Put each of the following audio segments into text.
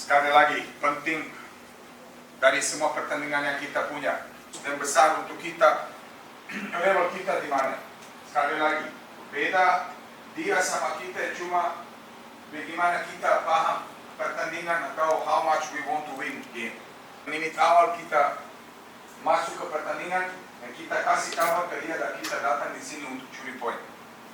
sekali lagi penting dari semua pertandingan yang kita punya dan besar untuk kita, level kita di mana. Sekali lagi, beda dia sama kita cuma bagaimana kita paham pertandingan atau how much we want to win game. Menit awal kita masuk ke pertandingan dan kita kasih kabar ke dia dan kita datang di sini untuk curi poin.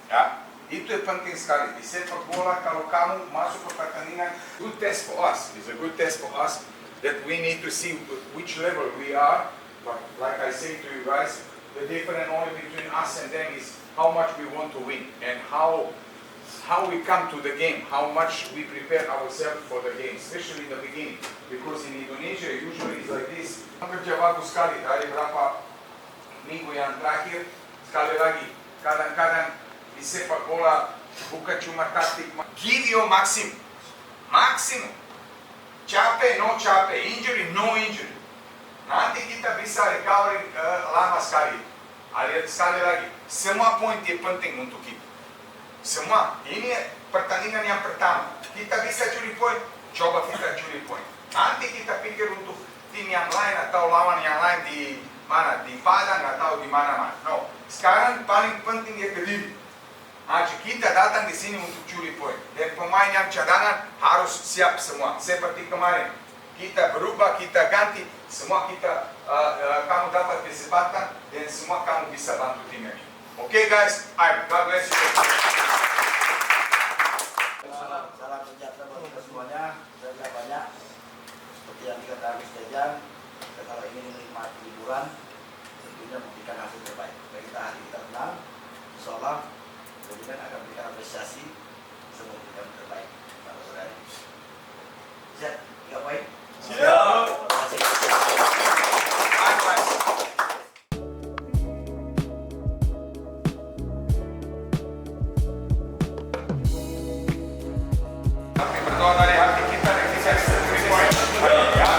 Ya, itu penting sekali. Di sepak bola kalau kamu masuk ke pertandingan, good test for us. It's a good test for us that we need to see which level we are. But like I say to you guys, the difference only between us and them is how much we want to win and how we come to the game, how much we prepare ourselves for the game, especially in the beginning. Because in Indonesia usually it's like this. Kerja bagus sekali dari berapa minggu yang terakhir. Sekali lagi, kadang-kadang di sepak bola bukan cuma taktik. Give your maximum. Capek, no capek. Injury, no injury. Nanti kita bisa recovery lama sekali. Sekali lagi, semua poin dia penting untuk kita. Semua, ini pertandingan yang pertama. Kita bisa curi poin, coba kita curi poin. Nanti kita pikir untuk tim yang lain atau lawan yang lain di mana, di Padang atau di mana-mana. No, sekarang paling penting dia Kediri. Kita datang di sini untuk curi poin. Dan pemain yang cadangan harus siap semua. Seperti kemarin, kita berubah, kita ganti, semua kita kamu dapat kesempatan dan semua kamu bisa bantu tim ini. Oke guys, God bless you. Salam sejahtera buat kita semuanya. Saya banyak seperti yang dikatakan Gus Jajan, kita kalau ingin menikmati liburan tentunya memberikan hasil terbaik. Baik kita hari kita menang, insya Allah kemudian akan memberikan apresiasi semua yang terbaik pada sore hari. Siap, 3 poin. Siap. Berdoa dari hati kita dan kita bisa curi poin. Ya.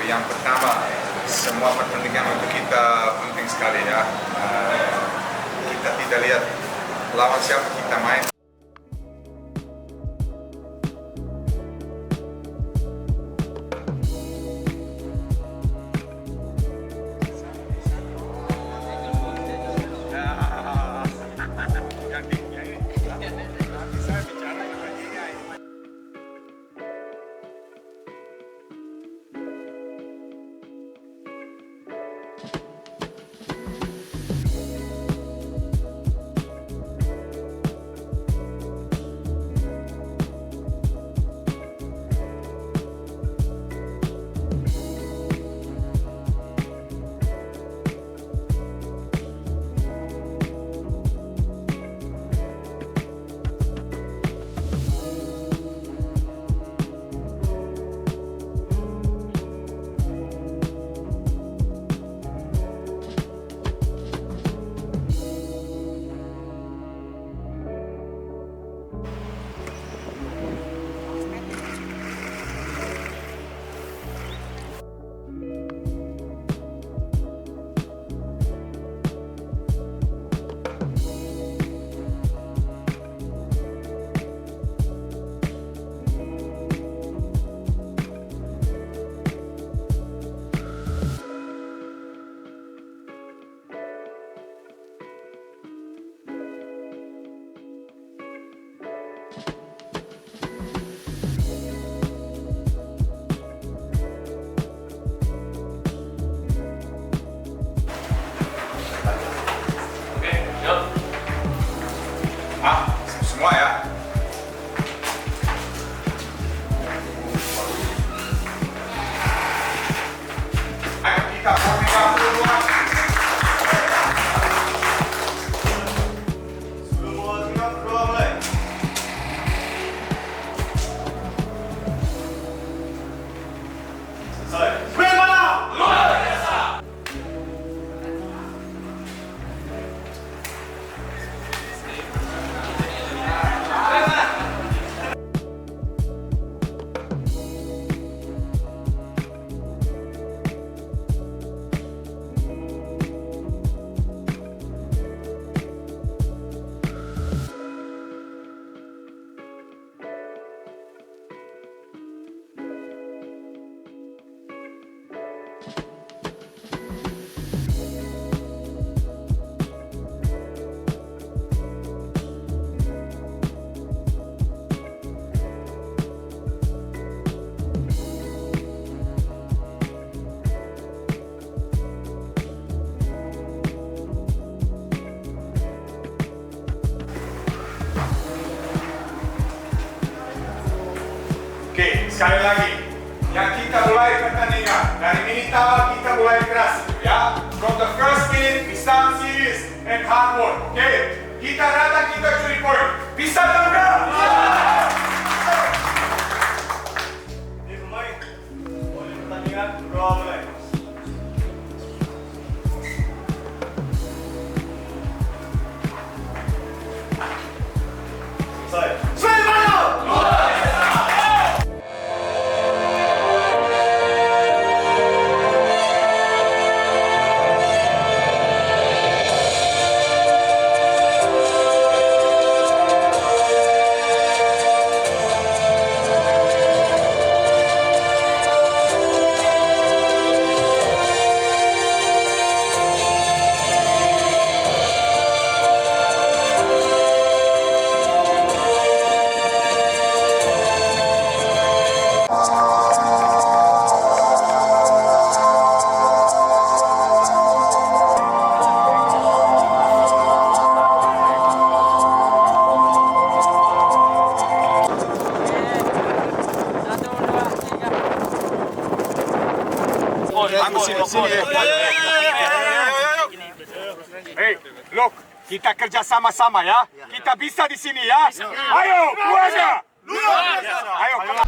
Yang pertama, semua pertandingan untuk kita penting sekali ya. Kita tidak lihat lawan siapa kita main. Sekali lagi, yang kita mulai pertandingan dari menit awal kita mulai keras, ya. From the first minute we start serious and hard work. Oke, kita datang kita curi poin. Bisa atau enggak? Ini pemain, mulai pertandingan, berdua mulai. Selesai. Hey, look, kita kerja sama-sama ya. Kita bisa di sini ya. Ayo, keluarga. Ayo, keluar.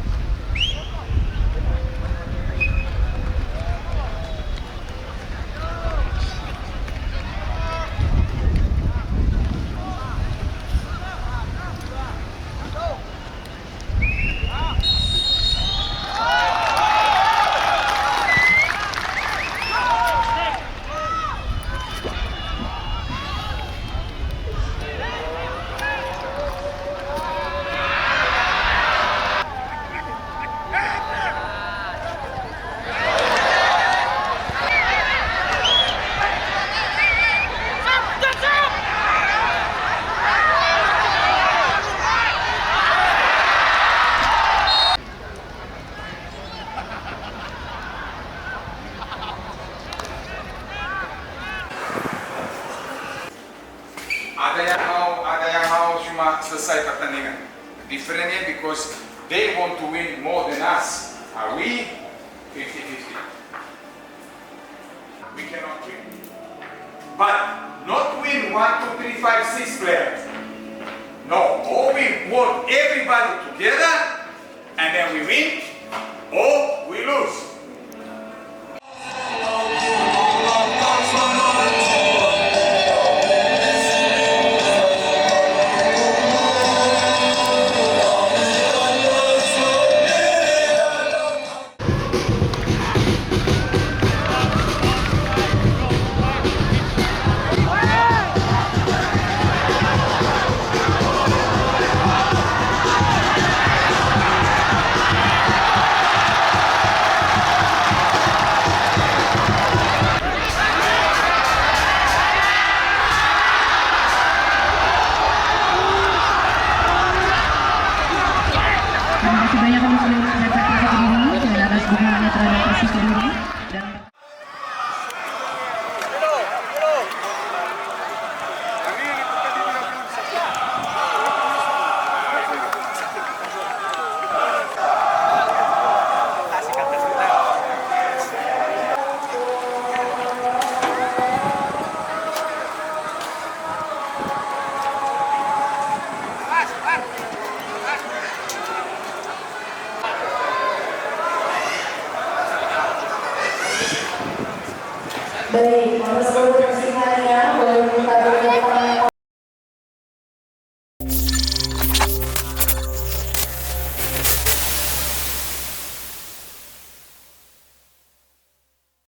Ada yang mau cuma selesai pertandingan. Differentnya because they want to win more than us. Are we 50-50? We cannot win. But not win 1, 2, 3, 5, 6 players. No, or we want everybody together and then we win or we lose. Baik,